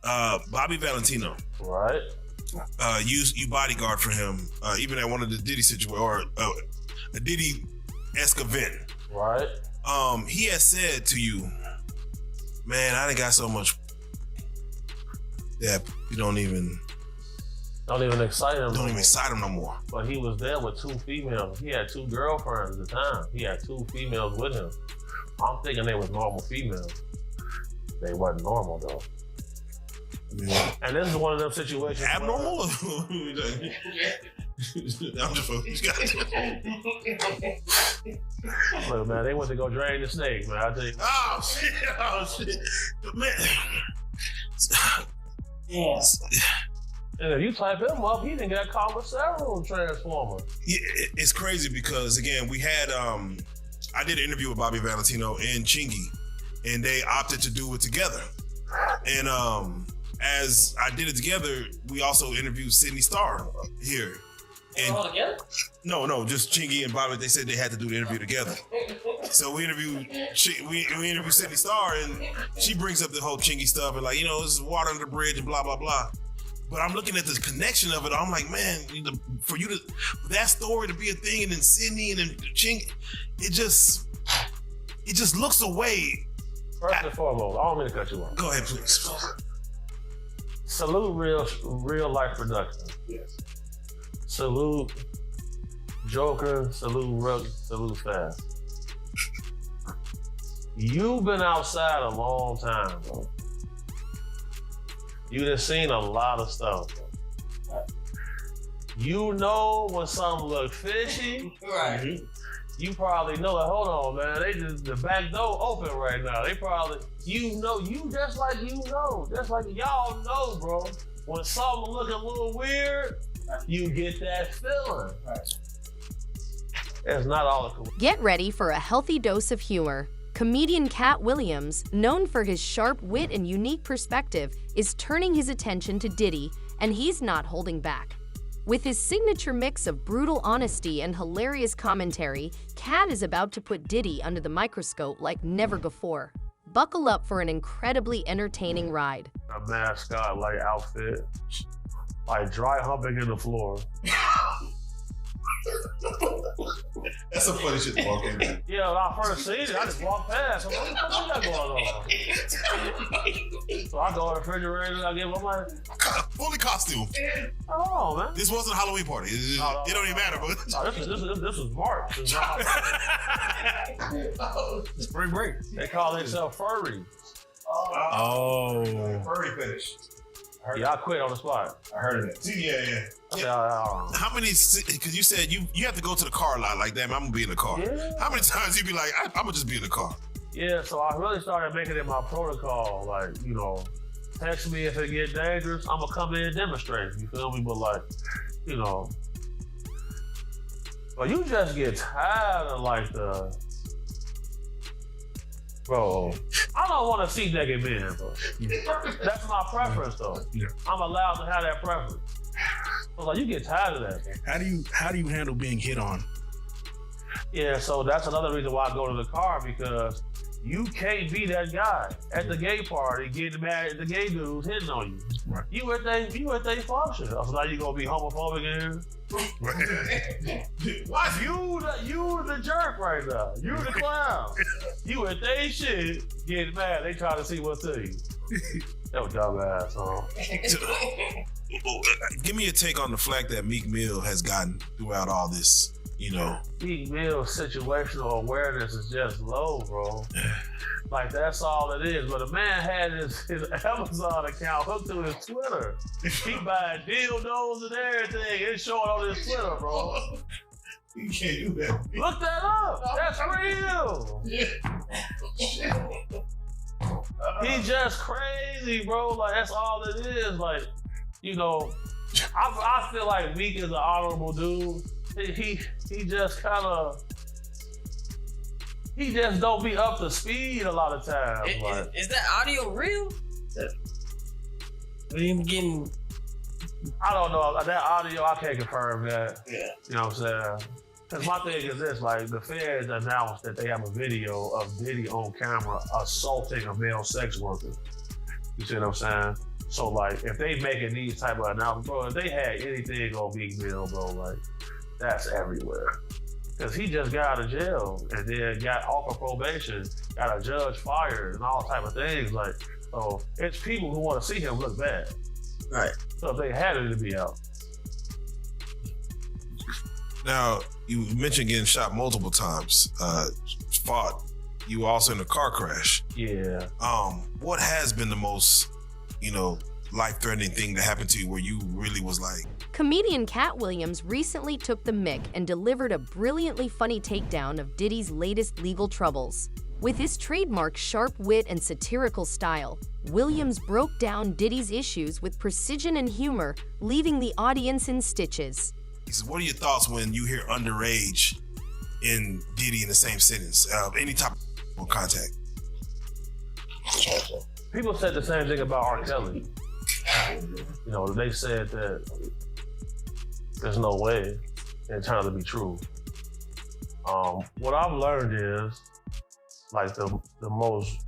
Bobby Valentino. Right. You bodyguard for him, even at one of the Diddy situation or a Diddy-esque event. Right. He has said to you, man, I done got so much that you don't even excite him. Don't even excite him no more. But he was there with 2 females. He had 2 girlfriends at the time. He had 2 females with him. I'm thinking they was normal females. They wasn't normal though. Yeah. And this is one of them situations. Abnormal? I'm just Look, man, they went to go drain the snake, man. I tell you. Oh shit! Man. Yes. And if you type him up, he didn't get caught with several Transformers. Yeah, it's crazy because again, we had I did an interview with Bobby Valentino and Chingy, and they opted to do it together. And as I did it together, we also interviewed Sydney Starr here. And all together? No, just Chingy and Bobby. They said they had to do the interview together. So we interviewed Sydney Starr, and she brings up the whole Chingy stuff and like, you know, this is water under the bridge and blah blah blah. But I'm looking at the connection of it. I'm like, man, for that story to be a thing, and then Sydney and then Chingy, it just looks away. First and foremost, I don't mean to cut you off. Go ahead, please. Salute real life production. Yes. Salute Joker, salute Rook, salute Fast. You've been outside a long time, bro. You done seen a lot of stuff, bro. You know when something look fishy. Right. Mm-hmm. You probably know it. Hold on, man. The back door open right now. They probably, just like y'all know, bro. When something look a little weird, you get that feeling. Right. It's not all cool. Get ready for a healthy dose of humor. Comedian Katt Williams, known for his sharp wit and unique perspective, is turning his attention to Diddy, and he's not holding back. With his signature mix of brutal honesty and hilarious commentary, Katt is about to put Diddy under the microscope like never before. Buckle up for an incredibly entertaining ride. A mascot-like outfit, like dry humping in the floor. That's some funny shit to walk in. Yeah, when I first seen it, I just walked past. I'm like, what the fuck is that going on? So I go to the refrigerator, I give him my fully costume. Oh man. This wasn't a Halloween party. It don't even matter, but this was March. Spring break. They call themselves furry. Oh. Furry fetish. I quit on the spot. I heard of it. Yeah. How many? Because you said you have to go to the car a lot like that. I'm gonna be in the car. Yeah. How many times you be like, I'm gonna just be in the car? Yeah. So I really started making it my protocol. Like, you know, text me if it get dangerous. I'm gonna come in and demonstrate. You feel me? But like, you know, but you just get tired of like the. Bro, I don't want to see naked men, bro. That's my preference, though. Yeah. I'm allowed to have that preference. So like, you get tired of that. How do you handle being hit on? Yeah, so that's another reason why I go to the car, because you can't be that guy at the gay party getting mad at the gay dudes hitting on you. Right. You at they function. So now you gonna be homophobic again? What? You the jerk right now. You the clown. You at they shit getting mad. They try to see what's to you. That was dumbass. Give me a take on the flack that Meek Mill has gotten throughout all this. You know, Meek Mill's situational awareness is just low, bro. Like, that's all it is. But the man had his Amazon account hooked to his Twitter. He buying dildos and everything. It's showing on his Twitter, bro. You can't do that. Look that up. That's real. He's just crazy, bro. Like, that's all it is. Like, you know, I feel like Meek is an honorable dude. He just kind of, he just don't be up to speed a lot of times. Is that audio real? Are you getting? I don't know. That audio, I can't confirm that. Yeah. You know what I'm saying? Because my thing is this, like, the feds announced that they have a video of Diddy on camera assaulting a male sex worker. You see what I'm saying? So like, if they making these type of announcements, bro, if they had anything on Big Bill, bro, like that's everywhere. Cause he just got out of jail and then got off of probation, got a judge fired and all type of things. Like, so it's people who want to see him look bad. Right. So if they had it to be out. Now, you mentioned getting shot multiple times. Fought. You were also in a car crash. Yeah. What has been the most, life-threatening thing that happened to you where you really was like... Comedian Katt Williams recently took the mic and delivered a brilliantly funny takedown of Diddy's latest legal troubles. With his trademark sharp wit and satirical style, Williams broke down Diddy's issues with precision and humor, leaving the audience in stitches. He says, what are your thoughts when you hear underage in Diddy in the same sentence? Any type of contact? People said the same thing about R. Kelly. They said that there's no way, and it turned out to be true. What I've learned is, like the most,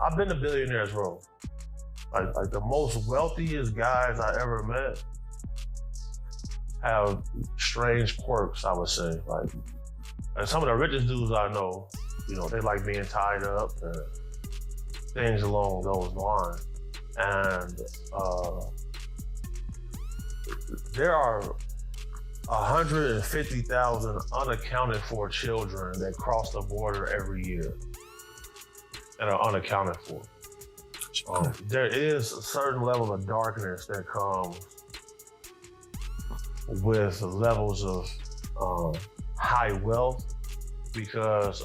I've been to Billionaires Row. Like the most wealthiest guys I ever met have strange quirks, I would say. And some of the richest dudes I know, they like being tied up and things along those lines. And there are 150,000 unaccounted for children that cross the border every year that are unaccounted for. There is a certain level of darkness that comes with levels of high wealth, because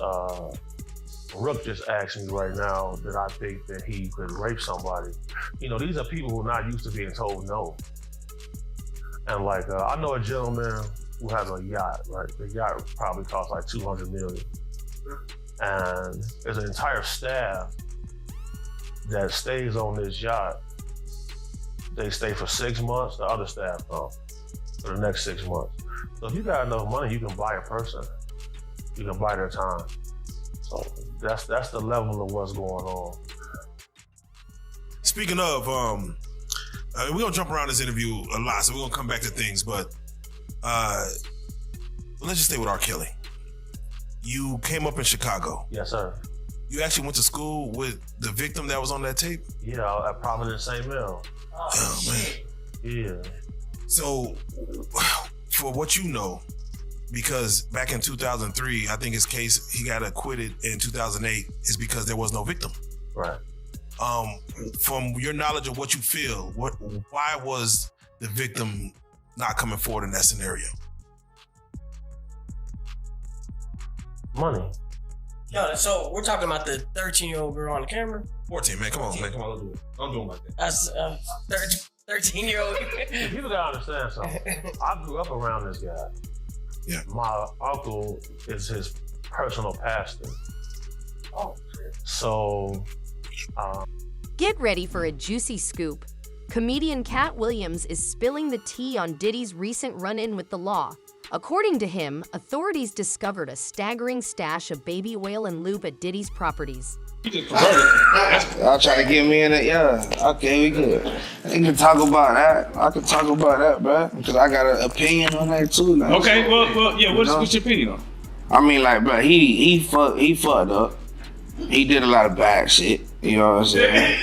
Rook just asked me right now that I think that he could rape somebody. These are people who are not used to being told no. And I know a gentleman who has a yacht, right? The yacht probably costs like $200 million. And there's an entire staff that stays on this yacht. They stay for 6 months, the other staff come for the next 6 months. So if you got enough money, you can buy a person. You can buy their time. So that's the level of what's going on. Speaking of, we're gonna jump around this interview a lot, so we're gonna come back to things, but let's just stay with R. Kelly. You came up in Chicago. Yes, sir. You actually went to school with the victim that was on that tape? Yeah, at Providence St. Mill. Oh man. Yeah. So, for what you know, because back in 2003, I think his case, he got acquitted in 2008, is because there was no victim. Right. From your knowledge of what you feel, why was the victim not coming forward in that scenario? Money. No, so we're talking about the 13-year-old girl on the camera? 14, man. Come on, man. Come on, don't do it. Don't do it like that. That's 13-year-old. People gotta understand something. I grew up around this guy. Yeah. My uncle is his personal pastor. Oh, so... Get ready for a juicy scoop. Comedian Katt Williams is spilling the tea on Diddy's recent run-in with the law. According to him, authorities discovered a staggering stash of baby oil and lube at Diddy's properties. Y'all try to get me in it, yeah. Okay, we good. We can talk about that. I can talk about that, bro. Because I got an opinion on that too. Like, okay, well, yeah. What's your opinion on? I mean, like, bro, he fucked up. He did a lot of bad shit. You know what I'm saying?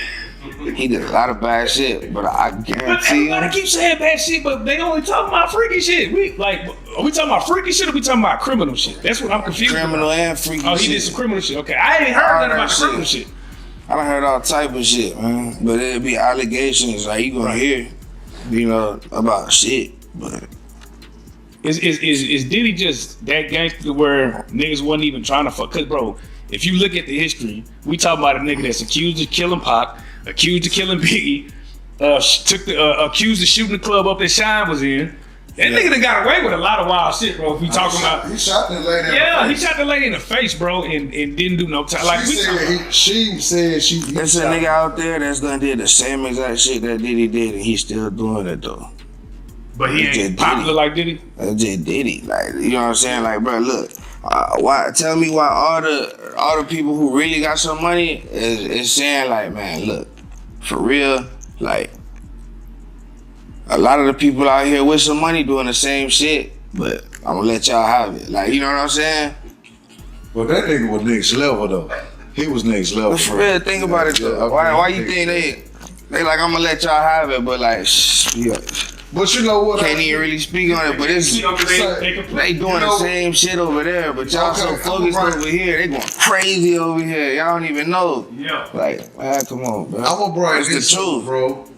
He did a lot of bad shit, but I guarantee you. I keep saying bad shit, but they only talking about freaky shit. Are we talking about freaky shit or we talking about criminal shit? That's what I'm confused criminal about. And freaky shit. Oh, he did some criminal shit. Okay, I ain't heard nothing about the criminal shit. I done heard all type of shit, man. But it'd be allegations like you gonna hear, about shit. But Is Diddy just that gangster where niggas wasn't even trying to fuck? Cause bro, if you look at the history, we talk about a nigga that's accused of killing Pac, accused of killing Biggie, accused of shooting the club up that Shine was in. That nigga done got away with a lot of wild shit, bro. If we talking about, he shot that lady. He shot the lady in the face, bro, and didn't do no time. Like she said she. There's a nigga out there that's gonna do the same exact shit that Diddy did, and he's still doing it though. But he ain't popular like Diddy. That's just Diddy, like, you know what I'm saying? Like, bro, look, tell me why all the people who really got some money is saying like, man, look, for real, like, A lot of the people out here with some money doing the same shit, but I'm gonna let y'all have it. Like, you know what I'm saying? But that nigga was next level though. He was next level. But for real, think about it though. Why you think they like, I'm gonna let y'all have it, but like, yeah. But you know what? Can't even really speak on it, but it's they doing the same shit over there, but y'all so focused over here, they going crazy over here. Y'all don't even know. Yeah. Like, man, come on, bro. I'm gonna bring It's the truth, bro.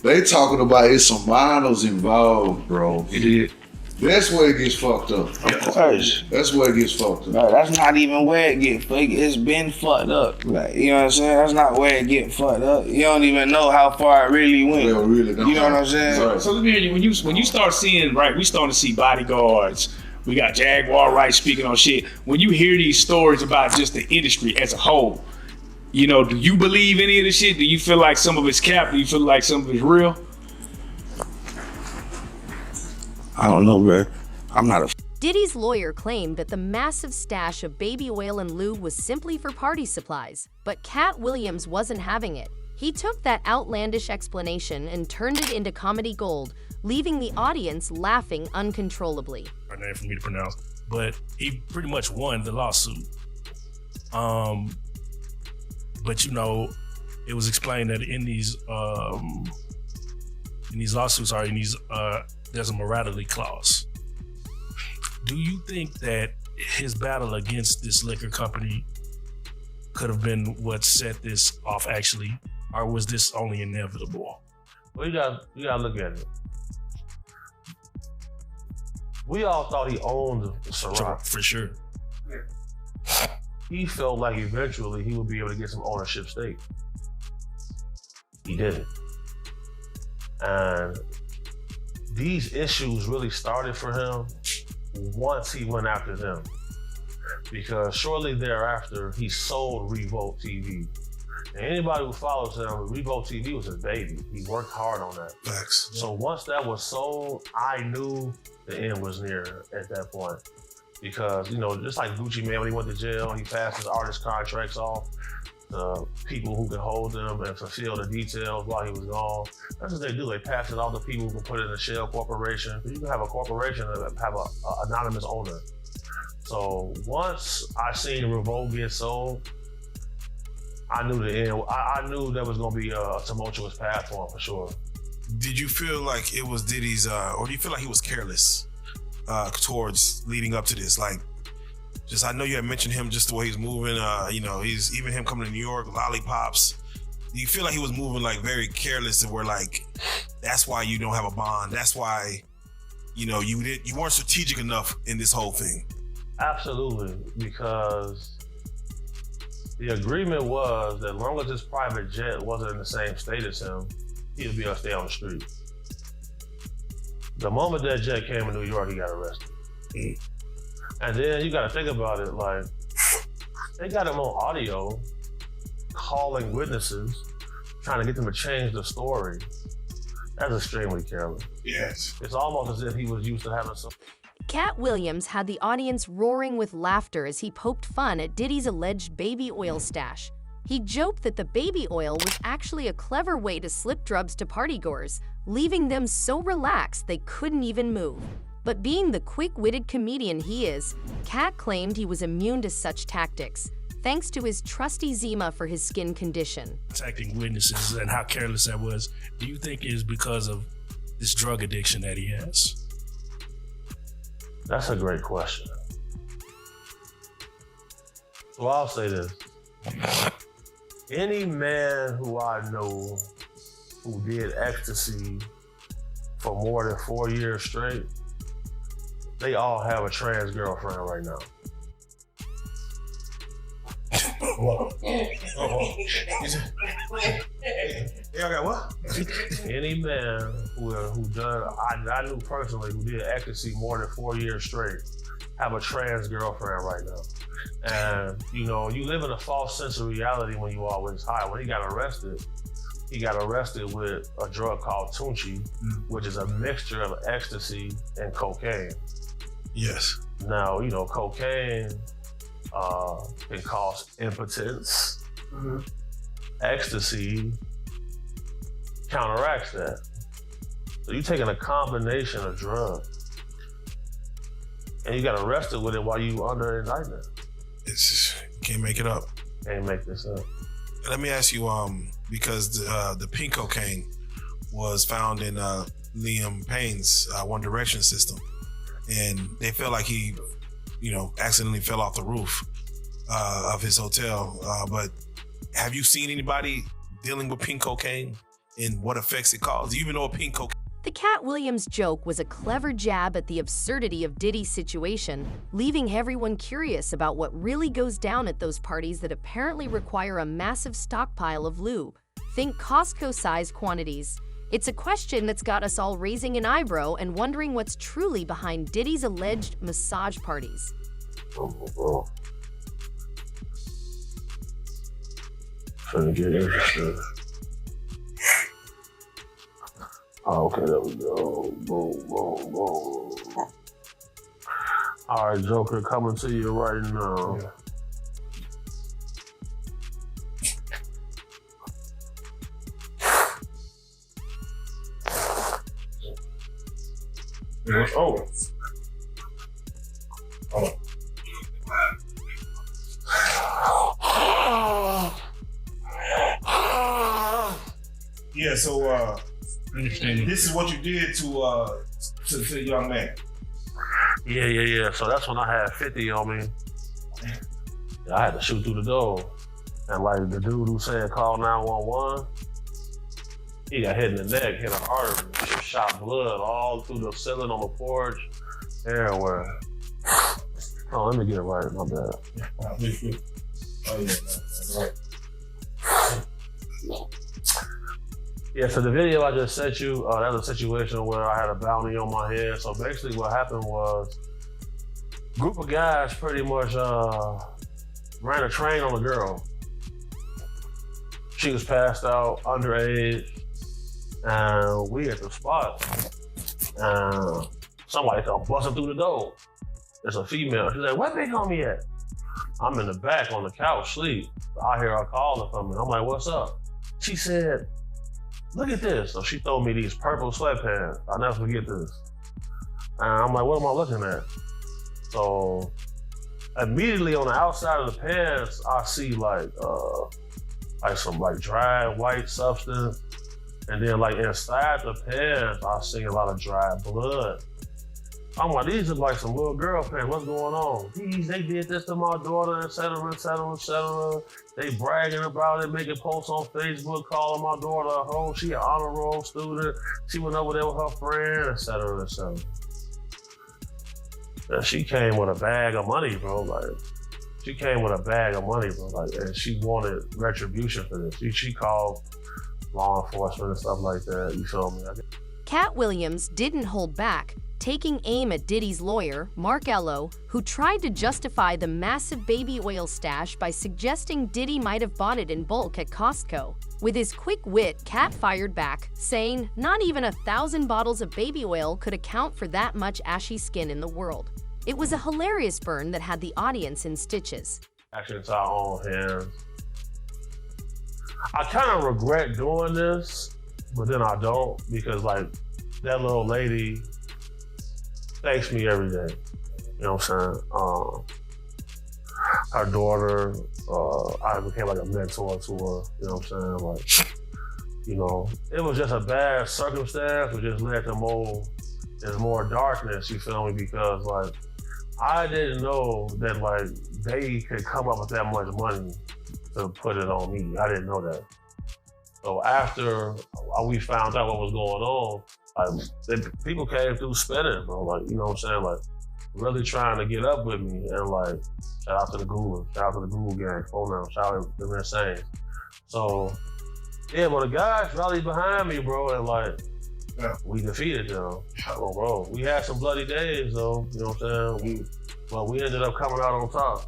They talking about it's some minors involved, bro. It is. That's where it gets fucked up. Of course. That's where it gets fucked up. No, that's not even where it get fucked. It's been fucked up. Like, you know what I'm saying? That's not where it get fucked up. You don't even know how far it really went. They really don't. You know what I'm saying? Right. So let me hear you. When you start seeing, right, we starting to see bodyguards. We got Jaguar Wright speaking on shit. When you hear these stories about just the industry as a whole, you know, do you believe any of this shit? Do you feel like some of it's cap? Do you feel like some of it's real? I don't know, bro. I'm not a Diddy's lawyer claimed that the massive stash of baby oil and lube was simply for party supplies, but Katt Williams wasn't having it. He took that outlandish explanation and turned it into comedy gold, leaving the audience laughing uncontrollably. Hard name for me to pronounce, but he pretty much won the lawsuit. But you know, it was explained that in these lawsuits, there's a morality clause. Do you think that his battle against this liquor company could have been what set this off actually, or was this only inevitable? Well, you gotta look at it. We all thought he owned Ciroc. For sure. He felt like eventually he would be able to get some ownership stake. He didn't. And these issues really started for him once he went after them. Because shortly thereafter, he sold Revolt TV. And anybody who follows him, Revolt TV was his baby. He worked hard on that. Facts. So once that was sold, I knew the end was near at that point. Because, you know, just like Gucci Mane, when he went to jail, he passed his artist contracts off to people who could hold them and fulfill the details while he was gone. That's what they do. They pass it off to people who can put it in a shell corporation. You can have a corporation that have an anonymous owner. So once I seen Revolt get sold, I knew the end. I knew there was going to be a tumultuous path for him for sure. Did you feel like it was Diddy's, or do you feel like he was careless towards leading up to this? Like, just, I know you had mentioned him, just the way he's moving. You know, he's even him coming to New York, lollipops. Do you feel like he was moving like very careless, and where like that's why you don't have a bond? That's why, you know, you weren't strategic enough in this whole thing. Absolutely, because the agreement was that as long as his private jet wasn't in the same state as him, he'd be able to stay on the street. The moment that jet came in New York, he got arrested. And then you got to think about it, like, they got him on audio calling witnesses, trying to get them to change the story. That's extremely careless. Yes. It's almost as if he was used to having some. Katt Williams had the audience roaring with laughter as he poked fun at Diddy's alleged baby oil stash. He joked that the baby oil was actually a clever way to slip drugs to partygoers, leaving them so relaxed they couldn't even move. But being the quick-witted comedian he is, Katt claimed he was immune to such tactics, thanks to his trusty Zima for his skin condition. Attacking witnesses and how careless that was, do you think is because of this drug addiction that he has? That's a great question. So I'll say this. Any man who I know who did ecstasy for more than 4 years straight, they all have a trans girlfriend right now. Y'all got what? Any man who done, I knew personally, who did ecstasy more than 4 years straight, have a trans girlfriend right now. And, you know, you live in a false sense of reality when you always high. When he got arrested with a drug called Tunchi, which is a mixture of ecstasy and cocaine. Yes. Now, you know, cocaine can cause impotence. Ecstasy counteracts that. So you taking a combination of drugs, and you got arrested with it while you under indictment. It's just, you can't make it up. Can't make this up. Let me ask you, because the pink cocaine was found in Liam Payne's One Direction system, and they felt like he, accidentally fell off the roof of his hotel. But have you seen anybody dealing with pink cocaine and what effects it caused? Do you even know what pink cocaine? The Katt Williams joke was a clever jab at the absurdity of Diddy's situation, leaving everyone curious about what really goes down at those parties that apparently require a massive stockpile of lube. Think Costco-sized quantities. It's a question that's got us all raising an eyebrow and wondering what's truly behind Diddy's alleged massage parties. Oh, finna get interested. Oh, okay, there we go. Boom, boom, boom. All right, Joker, coming to you right now. Oh. Yeah, so this is what you did to the young man. Yeah. So that's when I had 50 on me. I had to shoot through the door. And like the dude who said call 911, he got hit in the neck, hit an artery, shot blood all through the ceiling on the porch, everywhere. Oh, let me get it right, my bad. Oh, yeah, that's right. Yeah, so the video I just sent you, that was a situation where I had a bounty on my head. So basically what happened was, a group of guys pretty much ran a train on a girl. She was passed out, underage, and we at the spot. And somebody come busting through the door. It's a female. She's like, where big homie at? I'm in the back on the couch, sleep. I hear her calling from me. I'm like, what's up? She said, look at this. So she threw me these purple sweatpants. I'll never forget this. And I'm like, what am I looking at? So immediately on the outside of the pants, I see like some like dry white substance. And then like inside the pants, I see a lot of dry blood. I'm like, these are like some little girl pants. What's going on? They did this to my daughter, et cetera. They bragging about it, making posts on Facebook, calling my daughter a hoe. She an honor roll student. She went over there with her friend, et cetera. And she came with a bag of money, bro. Like, and she wanted retribution for this. She called law enforcement and stuff like that. You feel me? Katt Williams didn't hold back, taking aim at Diddy's lawyer, Mark Ello, who tried to justify the massive baby oil stash by suggesting Diddy might have bought it in bulk at Costco. With his quick wit, Katt fired back, saying not even 1,000 bottles of baby oil could account for that much ashy skin in the world. It was a hilarious burn that had the audience in stitches. Actually, it's our own hands. I kind of regret doing this, but then I don't, because like that little lady thanks me every day. You know what I'm saying? Her daughter, I became like a mentor to her. You know what I'm saying? Like, you know, it was just a bad circumstance, which just led to more darkness. You feel me? Because like, I didn't know that like they could come up with that much money to put it on me. I didn't know that. So after we found out what was going on, people came through spinning, bro. Like, you know what I'm saying? Like, really trying to get up with me. And like, shout out to the Google gang, phone now, shout out to the insane. So, yeah, but the guys rallied behind me, bro, and like, we defeated them. Oh, bro, we had some bloody days, though. You know what I'm saying? We ended up coming out on top.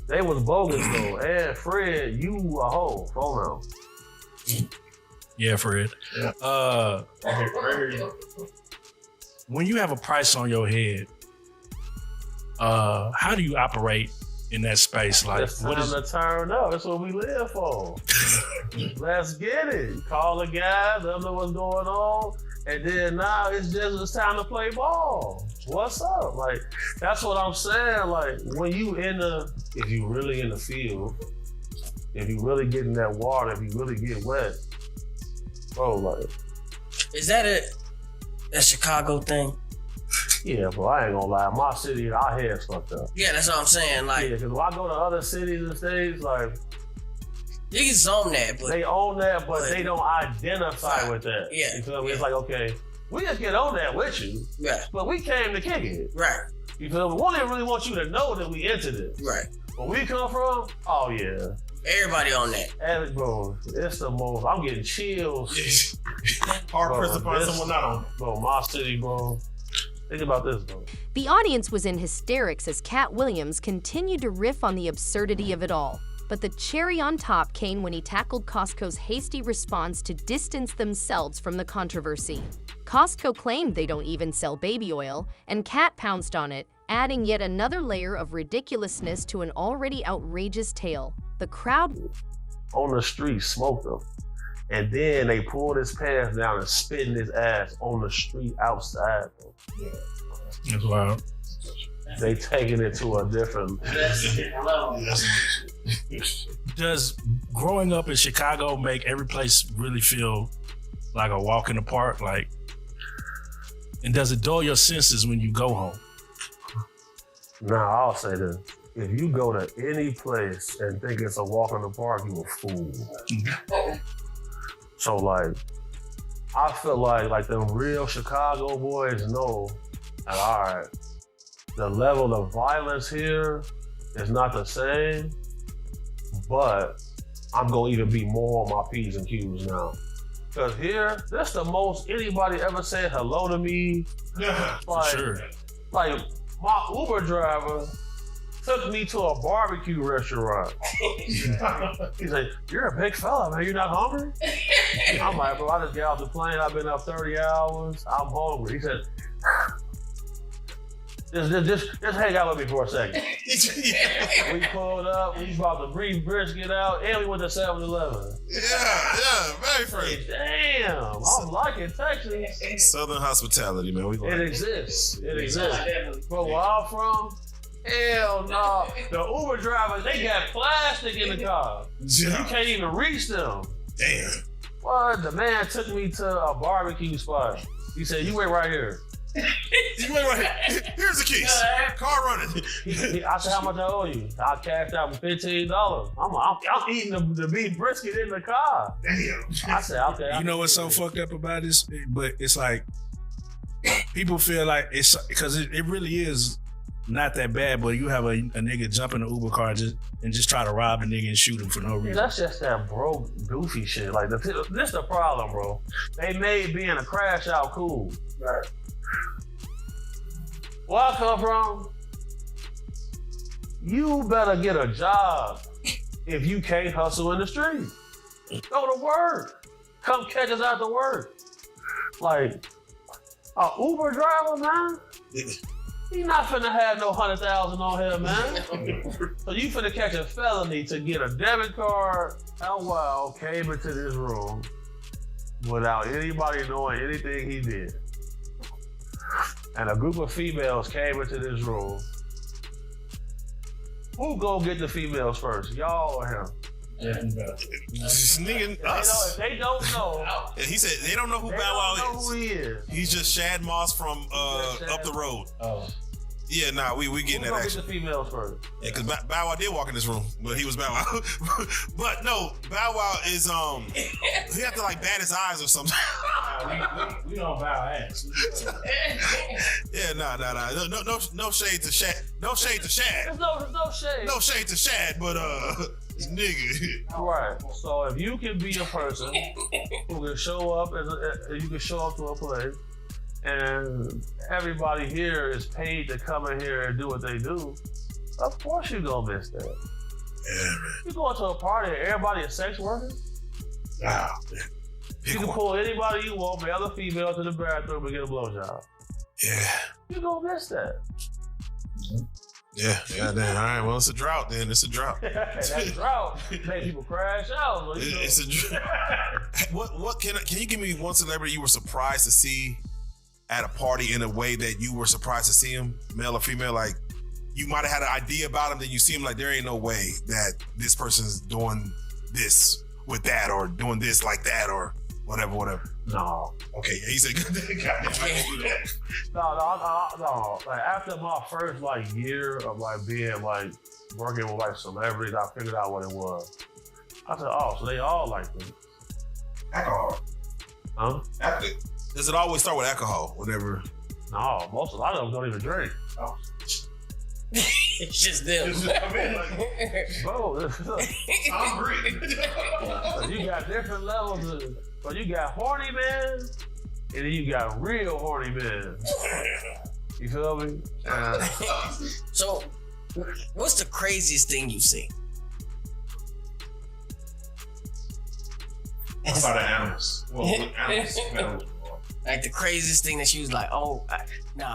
They was bogus, though. And Fred, you a hoe. Phone now. Yeah, Fred. Yeah. When you have a price on your head, how do you operate in that space? Like, It's time to turn up. That's what we live for. Let's get it. Call the guys, let them know what's going on. And then now it's time to play ball. What's up? Like, that's what I'm saying. Like, when if you really in the field, if you really get in that water, if you really get wet, bro, like. Is that a Chicago thing? Yeah, bro, I ain't gonna lie. My city, our heads fucked up. Yeah, that's what I'm saying. Like, yeah, because when I go to other cities and states, like, niggas own that, but they own that, but they don't identify with that. Yeah. You feel me? It's like, okay, we just get on that with you. Yeah. But we came to kick it. Right. You feel me? We don't even really want you to know that we into this. Right. Where we come from, oh yeah. Everybody on that. And bro, it's the most, I'm getting chills. Hard pressed to find someone not on. Bro, my city, bro. Think about this, bro. The audience was in hysterics as Katt Williams continued to riff on the absurdity of it all. But the cherry on top came when he tackled Costco's hasty response to distance themselves from the controversy. Costco claimed they don't even sell baby oil, and Katt pounced on it, adding yet another layer of ridiculousness to an already outrageous tale. The crowd on the street smoked him. And then they pulled his pants down and spit in his ass on the street outside. That's wild. They taking it to a different level. Does growing up in Chicago make every place really feel like a walk in the park? Like, and does it dull your senses when you go home? Nah, I'll say this. If you go to any place and think it's a walk in the park, you a fool. So like, I feel like the real Chicago boys know that, all right, the level of violence here is not the same, but I'm gonna even be more on my P's and Q's now. Cause here, that's the most anybody ever said hello to me. Yeah, like, for sure. Like, my Uber driver took me to a barbecue restaurant. He's like, you're a big fella, man. You're not hungry? I'm like, bro, I just got off the plane. I've been up 30 hours. I'm hungry. He said, just hang out with me for a second. We pulled up. We brought the beef brisket out, and we went to 7-Eleven. Yeah, very friendly. Damn, I'm liking Texas. Southern hospitality, man. It exists. It exists. But where I'm from, hell no. The Uber drivers, they got plastic in the car. You can't even reach them. Damn. What? The man took me to a barbecue spot. He said, you wait right here. You wait right here. Here's the keys. Car running. I said, how much I owe you? I cashed out $15. I'm eating the beef brisket in the car. Damn. I said, okay. You know what's so fucked up about this? But it's like, people feel like it's, because it really is not that bad, but you have a nigga jump in the Uber car and just try to rob a nigga and shoot him for no reason. That's just that broke, goofy shit. Like, this the problem, bro. They made being a crash out cool. Right. Where I come from, you better get a job if you can't hustle in the street. Go to work. Come catch us after work. Like, a Uber driver, man, he not finna have no 100,000 on him, man. So you finna catch a felony to get a debit card. LOL came into this room without anybody knowing anything he did. And a group of females came into this room. Who go get the females first, y'all or him? This nigga, us. If they don't know. And he said they don't know who Bow Wow know who he is. He's just Shad Moss from up the road. Oh. Yeah, nah, we getting that action. Get the females first. Yeah, because Bow Wow did walk in this room, but he was Bow Wow. But no, Bow Wow is he have to like bat his eyes or something. We don't bow ass. Yeah, nah. No shade to Shad. No shade to Shad. There's no shade. No shade to Shad, but nigga. Right. So if you can be a person who can show up you can show up to a place, and everybody here is paid to come in here and do what they do, of course you gonna miss that. Yeah, man. You go to a party and everybody is sex workers? Nah. You can pull anybody you want, male or female, to the bathroom and get a blowjob. Yeah. You gonna miss that. Yeah, then. All right, well, it's a drought then. It's a drought. That drought make people crash out. Like, It's a drought. What can you give me one celebrity you were surprised to see at a party in a way that you were surprised to see him, male or female? Like, you might have had an idea about him, then you see him like, there ain't no way that this person's doing this with that or doing this like that or whatever. No. Okay, yeah, he said, No. Like after my first like year of like being like working with like celebrities, I figured out what it was. I said, oh, so they all like this. alcohol. Huh? Does it always start with alcohol whenever? No, a lot of them don't even drink. Oh. It's just them. Bro, I'm great. you got different levels of, so you got horny men, and then you got real horny men. You feel me? So, what's the craziest thing you've seen? Outside of animals. Well, animals. Like the craziest thing that she was like, oh, nah,